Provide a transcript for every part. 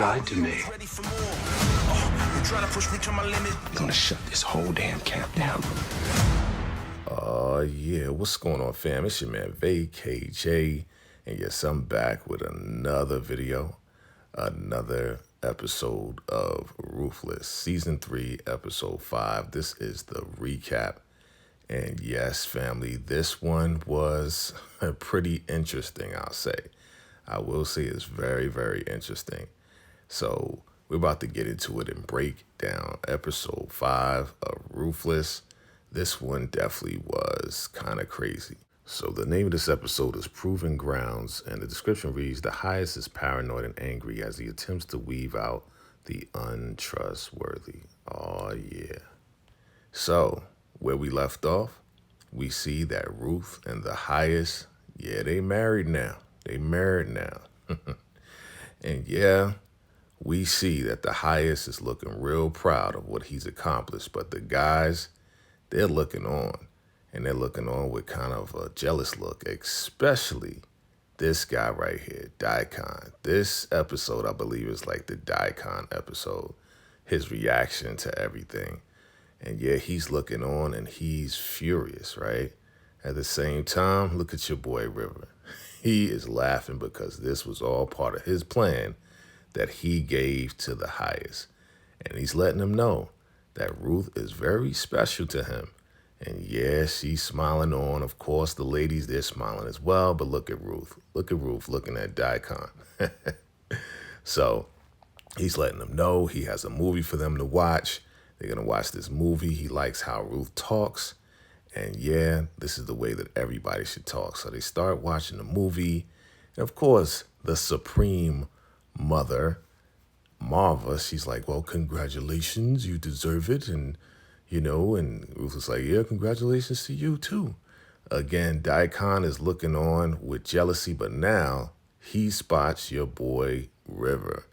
lied to me. I'm gonna shut this whole damn camp down. Yeah, what's going on, fam? It's your man, VACAY-J, and yes, I'm back with another video, another episode of Ruthless, Season 3, Episode 5. This is the recap, and yes, family, this one was pretty interesting, I'll say. I will say it's very, very interesting. So we're about to get into it and break down Episode 5 of Ruthless. This one definitely was kind of crazy. So the name of this episode is Proven Grounds, and the description reads, the highest is paranoid and angry as he attempts to weave out the untrustworthy. Oh, yeah. So where we left off, we see that Ruth and the highest, yeah, they married now. And yeah, we see that the highest is looking real proud of what he's accomplished, but the guys, they're looking on, and they're looking on with kind of a jealous look, especially this guy right here, Daikon. This episode, I believe, is like the Daikon episode, his reaction to everything. And yeah, he's looking on and he's furious, right? At the same time, look at your boy River. He is laughing because this was all part of his plan that he gave to the highest. And he's letting him know that Ruth is very special to him. And yeah, she's smiling on. Of course, the ladies, they're smiling as well. But look at Ruth. Look at Ruth looking at Daikon. So he's letting them know he has a movie for them to watch. They're going to watch this movie. He likes how Ruth talks. And yeah, this is the way that everybody should talk. So they start watching the movie. And of course, the supreme mother, Marva, she's like, well, congratulations, you deserve it. And, you know, and Ruth is like, yeah, congratulations to you too. Again, Daikon is looking on with jealousy, but now he spots your boy River.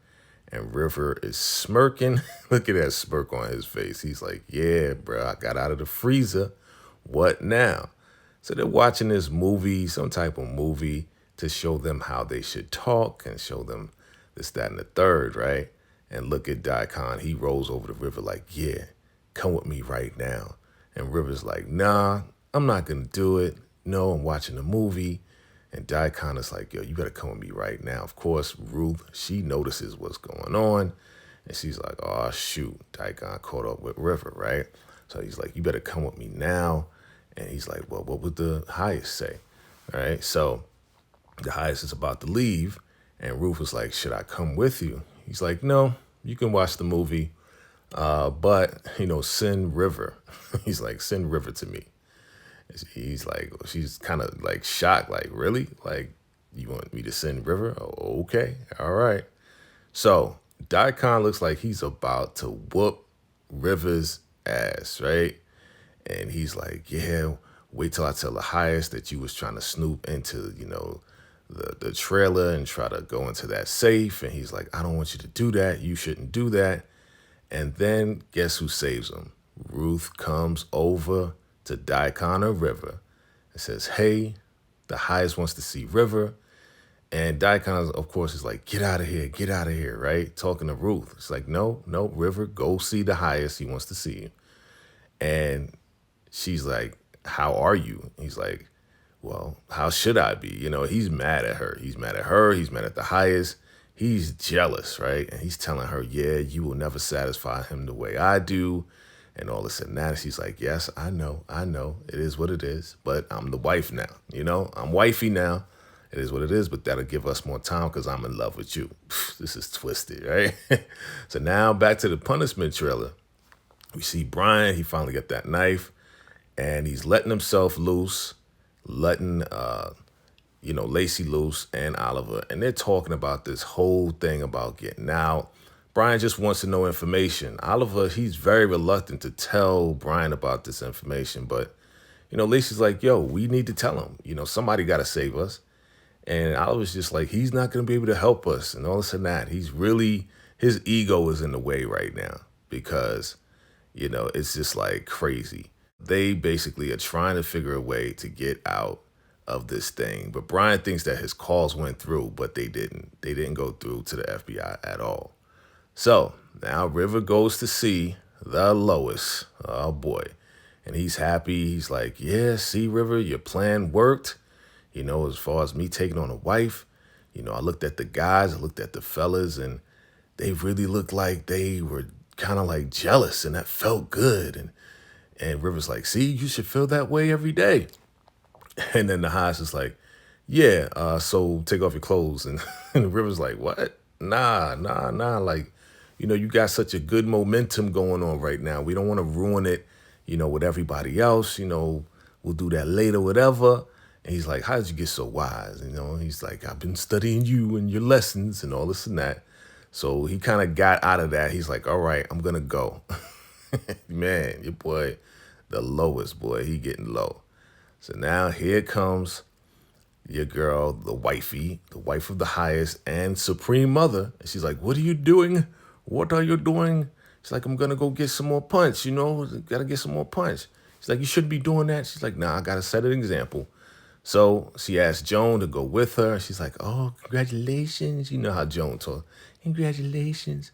And River is smirking. Look at that smirk on his face. He's like, yeah, bro, I got out of the freezer. What now? So they're watching this movie, some type of movie, to show them how they should talk and show them this, that, and the third, right? And look at Daikon. He rolls over to River like, yeah, come with me right now. And River's like, nah, I'm not going to do it. No, I'm watching the movie. And Daikon is like, yo, you better come with me right now. Of course, Ruth, she notices what's going on. And she's like, oh, shoot. Daikon caught up with River, right? So he's like, you better come with me now. And he's like, well, what would the highest say? All right. So the highest is about to leave. And Ruth was like, should I come with you? He's like, no, you can watch the movie. But, you know, send River. He's like, send River to me. He's like, she's kind of like shocked. Like, really? Like, you want me to send River? Oh, okay. All right. So Daikon looks like he's about to whoop River's ass, right? And he's like, yeah, wait till I tell the highest that you was trying to snoop into, you know, the trailer and try to go into that safe. And he's like, I don't want you to do that. You shouldn't do that. And then guess who saves him? Ruth comes over to Daikon or River and says, hey, the highest wants to see River. And Daikon, of course, is like, get out of here, right? Talking to Ruth. It's like, no, River, go see the highest. He wants to see you. And she's like, how are you? He's like, well, how should I be? You know, he's mad at her. He's mad at her. He's mad at the highest. He's jealous, right? And he's telling her, yeah, you will never satisfy him the way I do. And all this and that. She's like, yes, I know. It is what it is. But I'm the wife now. You know, I'm wifey now. It is what it is, but that'll give us more time because I'm in love with you. This is twisted, right? So now back to the punishment trailer. We see Brian. He finally got that knife, and he's letting himself loose, letting, Lacey loose and Oliver. And they're talking about this whole thing about getting out. Brian just wants to know information. Oliver, he's very reluctant to tell Brian about this information. But, you know, Lacey's like, yo, we need to tell him. You know, somebody got to save us. And Oliver's just like, he's not going to be able to help us and all this and that. He's really, his ego is in the way right now because, you know, it's just like crazy. They basically are trying to figure a way to get out of this thing. But Brian thinks that his calls went through, but they didn't. They didn't go through to the FBI at all. So now River goes to see the lowest. Oh boy. And he's happy. He's like, yeah, see, River, your plan worked. As far as me taking on a wife, I looked at the guys, I looked at the fellas, and they really looked like they were kind of like jealous, and that felt good. And River's like, see, you should feel that way every day. And then the highest is like, yeah, so take off your clothes. And, and River's like, what? Nah, nah, nah. Like, you got such a good momentum going on right now. We don't want to ruin it, with everybody else. We'll do that later, whatever. And he's like, how did you get so wise? He's like, I've been studying you and your lessons and all this and that. So he kind of got out of that. He's like, all right, I'm going to go. Man, your boy, the lowest boy, he getting low. So now here comes your girl, the wifey, the wife of the highest and supreme mother. And she's like, what are you doing? What are you doing? She's like, I'm going to go get some more punch, got to get some more punch. She's like, you shouldn't be doing that. She's like, nah, I got to set an example. So she asked Joan to go with her. She's like, oh, congratulations. You know how Joan told, congratulations.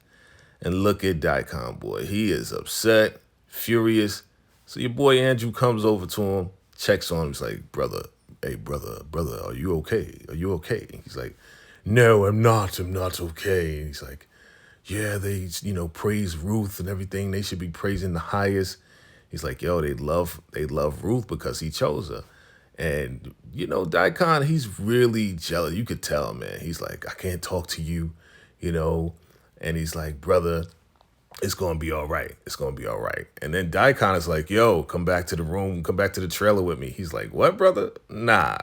And look at Daikon, boy. He is upset, furious. So your boy Andrew comes over to him, checks on him. He's like, brother, hey, brother, are you okay? Are you okay? And he's like, no, I'm not okay. And he's like, yeah, they, praise Ruth and everything. They should be praising the highest. He's like, yo, they love Ruth because he chose her. And, Daikon, he's really jealous. You could tell, man. He's like, I can't talk to you, And he's like, brother, it's going to be all right. It's going to be all right. And then Daikon is like, yo, come back to the room. Come back to the trailer with me. He's like, what, brother? Nah.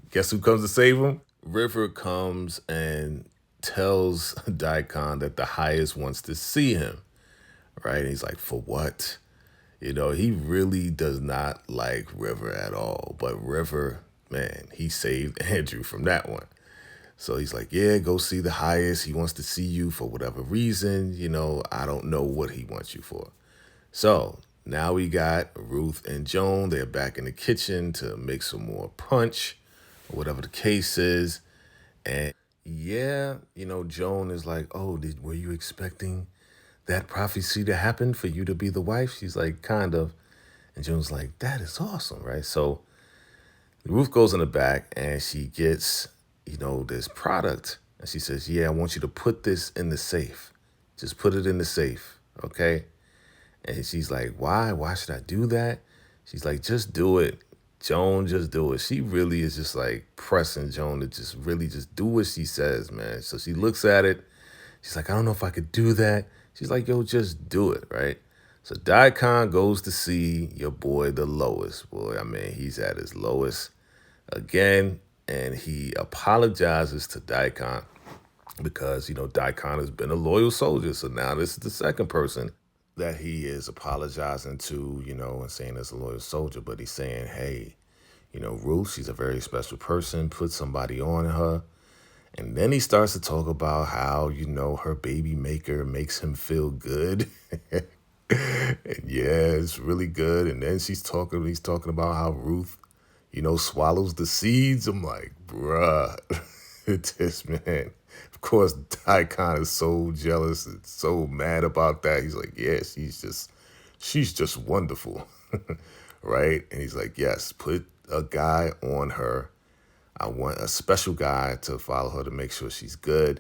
Guess who comes to save him? River comes and tells Daikon that the highest wants to see him, right? And he's like, for what? He really does not like River at all. But River, man, he saved Andrew from that one. So he's like, yeah, go see the highest. He wants to see you for whatever reason. I don't know what he wants you for. So now we got Ruth and Joan. They're back in the kitchen to make some more punch or whatever the case is. And yeah, Joan is like, oh, were you expecting that prophecy to happen for you to be the wife? She's like, kind of. And Joan's like, that is awesome, right? So Ruth goes in the back and she gets, this product. And she says, yeah, I want you to put this in the safe. Just put it in the safe, okay? And she's like, why? Why should I do that? She's like, just do it. Joan, just do it. She really is just like pressing Joan to just really just do what she says, man. So she looks at it. She's like, I don't know if I could do that. She's like, yo, just do it, right? So Daikon goes to see your boy, the lowest. Boy, I mean, he's at his lowest again. And he apologizes to Daikon because, Daikon has been a loyal soldier. So now this is the second person that he is apologizing to, and saying as a loyal soldier. But he's saying, hey, Ruth, she's a very special person. Put somebody on her. And then he starts to talk about how, her baby maker makes him feel good. And yeah, it's really good. And then he's talking about how Ruth, swallows the seeds. I'm like, bruh, this man. Of course, Daikon is so jealous and so mad about that. He's like, yeah, she's just wonderful. Right? And he's like, yes, put a guy on her. I want a special guy to follow her to make sure she's good.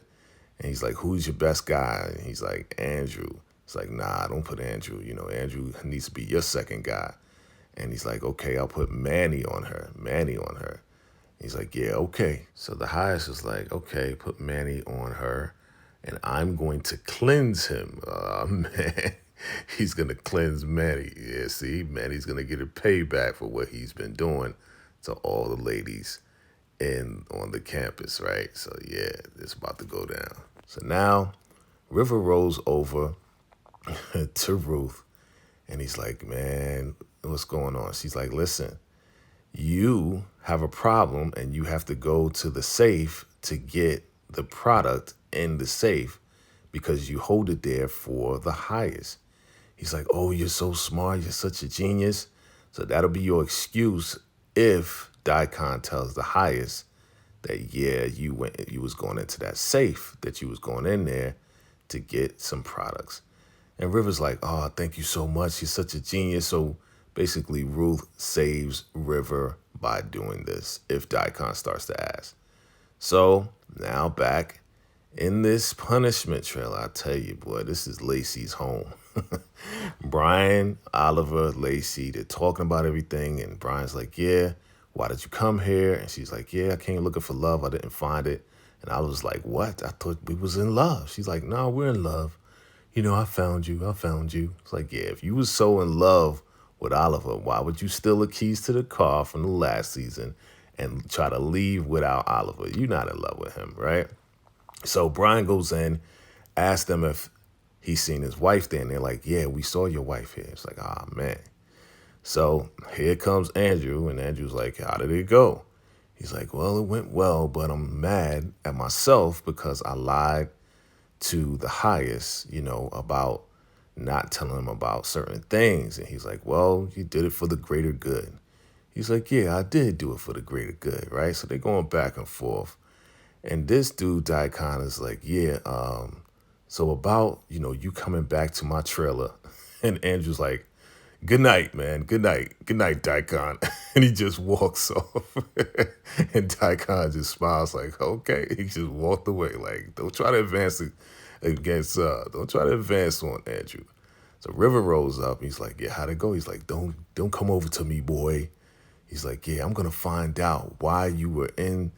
And he's like, who's your best guy? And he's like, Andrew. It's like, nah, don't put Andrew. Andrew needs to be your second guy. And he's like, okay, I'll put Manny on her. He's like, yeah, okay. So the highest is like, okay, put Manny on her. And I'm going to cleanse him. Man, he's going to cleanse Manny. Yeah, see, Manny's going to get a payback for what he's been doing to all the ladies on the campus, right? So yeah, it's about to go down. So now River rolls over to Ruth and he's like, man, what's going on? She's like, listen, you have a problem and you have to go to the safe to get the product in the safe because you hold it there for the highest. He's like, oh, you're so smart. You're such a genius. So that'll be your excuse if Daikon tells the highest that, yeah, you was going into that safe, that you was going in there to get some products. And River's like, oh, thank you so much. You're such a genius. So basically, Ruth saves River by doing this if Daikon starts to ask. So now back in this punishment trailer, I tell you, boy, this is Lacey's home. Brian, Oliver, Lacey, they're talking about everything. And Brian's like, yeah, why did you come here? And she's like, yeah, I came looking for love. I didn't find it. And I was like, what? I thought we was in love. She's like, no, we're in love. You know, I found you. I found you. It's like, yeah, if you was so in love with Oliver, why would you steal the keys to the car from the last season and try to leave without Oliver? You're not in love with him, right? So Brian goes in, asks them if he's seen his wife there, and they're like, yeah, we saw your wife here. It's like, ah, man. So here comes Andrew, and Andrew's like, how did it go? He's like, well, it went well, but I'm mad at myself because I lied to the highest, about not telling him about certain things. And he's like, well, you did it for the greater good. He's like, yeah, I did do it for the greater good, right? So they're going back and forth. And this dude, Daikon, is like, yeah, so about, you coming back to my trailer. And Andrew's like, good night, man. Good night. Good night, Daikon. And he just walks off. And Daikon just smiles like, okay. He just walked away. Like, don't try to advance don't try to advance on Andrew. So River rolls up. He's like, yeah, how'd it go? He's like, don't come over to me, boy. He's like, yeah, I'm going to find out why you were in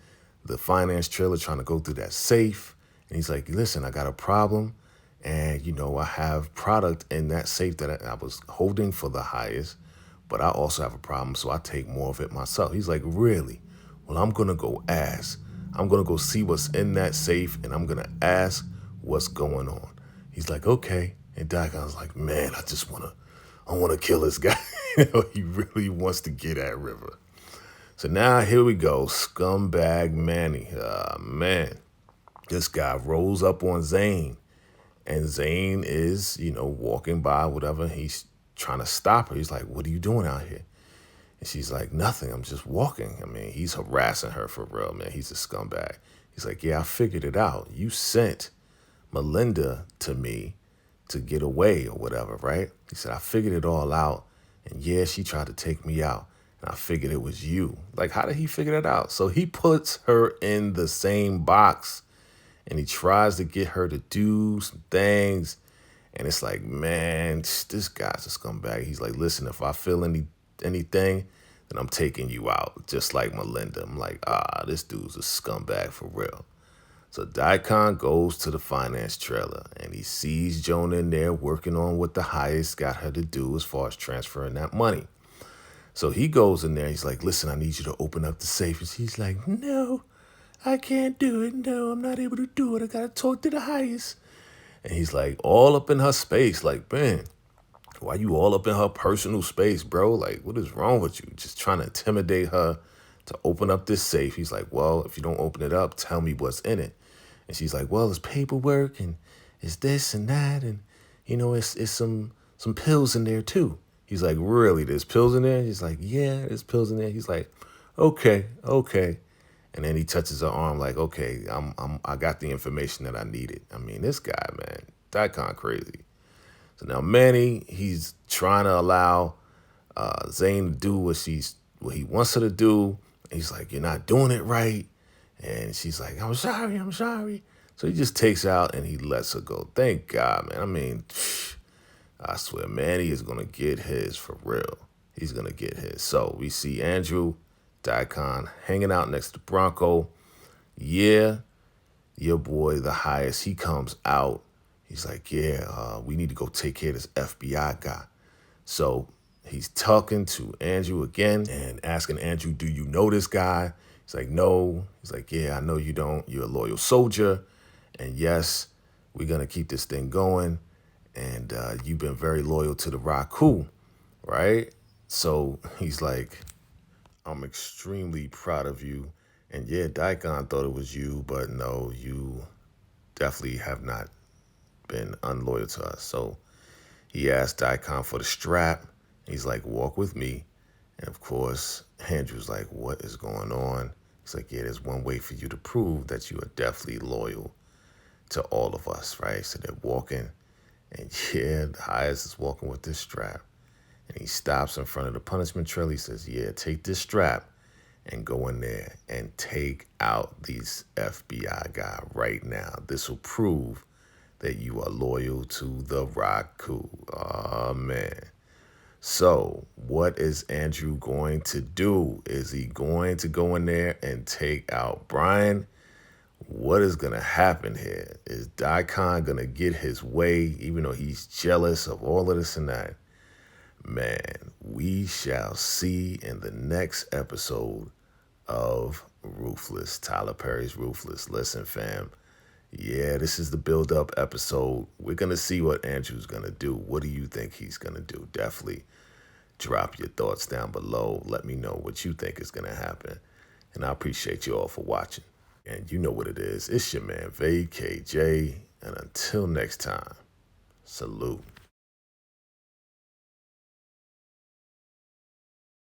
the finance trailer trying to go through that safe. And he's like, listen, I got a problem. And, I have product in that safe that I was holding for the highest, but I also have a problem, so I take more of it myself. He's like, really? Well, I'm going to go ask. I'm going to go see what's in that safe, and I'm going to ask what's going on. He's like, okay. And Daikon's like, man, I want to kill this guy. He really wants to get at River. So now here we go, scumbag Manny. Man, this guy rolls up on Zane. And Zane is, walking by, whatever. He's trying to stop her. He's like, what are you doing out here? And she's like, nothing. I'm just walking. I mean, he's harassing her for real, man. He's a scumbag. He's like, yeah, I figured it out. You sent Melinda to me to get away or whatever, right? He said, I figured it all out. And yeah, she tried to take me out. And I figured it was you. Like, how did he figure that out? So he puts her in the same box and he tries to get her to do some things. And it's like, man, this guy's a scumbag. He's like, listen, if I feel anything, then I'm taking you out, just like Melinda. I'm like, this dude's a scumbag for real. So Daikon goes to the finance trailer, and he sees Jonah in there working on what the highest got her to do as far as transferring that money. So he goes in there, he's like, listen, I need you to open up the safe. And she's like, no, I can't do it. No, I'm not able to do it. I got to talk to the highest. And he's like, all up in her space. Like, man, why you all up in her personal space, bro? Like, what is wrong with you? Just trying to intimidate her to open up this safe. He's like, well, if you don't open it up, tell me what's in it. And she's like, well, it's paperwork and it's this and that. And, it's some pills in there, too. He's like, really? There's pills in there? He's like, yeah, there's pills in there. He's like, okay. And then he touches her arm like, okay, I got the information that I needed. I mean, this guy, man, Daikon crazy. So now Manny, he's trying to allow Zane to do what he wants her to do. He's like, you're not doing it right. And she's like, I'm sorry. So he just takes her out and he lets her go. Thank God, man. I mean, I swear, Manny is going to get his for real. He's going to get his. So we see Andrew, Daikon hanging out next to Bronco. Yeah, your boy, the highest, he comes out. He's like, yeah, we need to go take care of this FBI guy. So he's talking to Andrew again and asking Andrew, do you know this guy? He's like, no. He's like, yeah, I know you don't. You're a loyal soldier. And yes, we're going to keep this thing going. And you've been very loyal to the Raku, right? So he's like, I'm extremely proud of you. And yeah, Daikon thought it was you, but no, you definitely have not been unloyal to us. So he asked Daikon for the strap. He's like, walk with me. And of course, Andrew's like, what is going on? He's like, yeah, there's one way for you to prove that you are definitely loyal to all of us, right? So they're walking, and yeah, the highest is walking with this strap. And he stops in front of the punishment trail. He says, yeah, take this strap and go in there and take out these FBI guy right now. This will prove that you are loyal to the Raku. Oh, man. So what is Andrew going to do? Is he going to go in there and take out Brian? What is going to happen here? Is Daikon going to get his way, even though he's jealous of all of this and that? Man, we shall see in the next episode of Ruthless, Tyler Perry's Ruthless. Listen, fam. Yeah, this is the build-up episode. We're going to see what Andrew's going to do. What do you think he's going to do? Definitely drop your thoughts down below. Let me know what you think is going to happen. And I appreciate you all for watching. And you know what it is. It's your man, VACAY-J. And until next time, salute.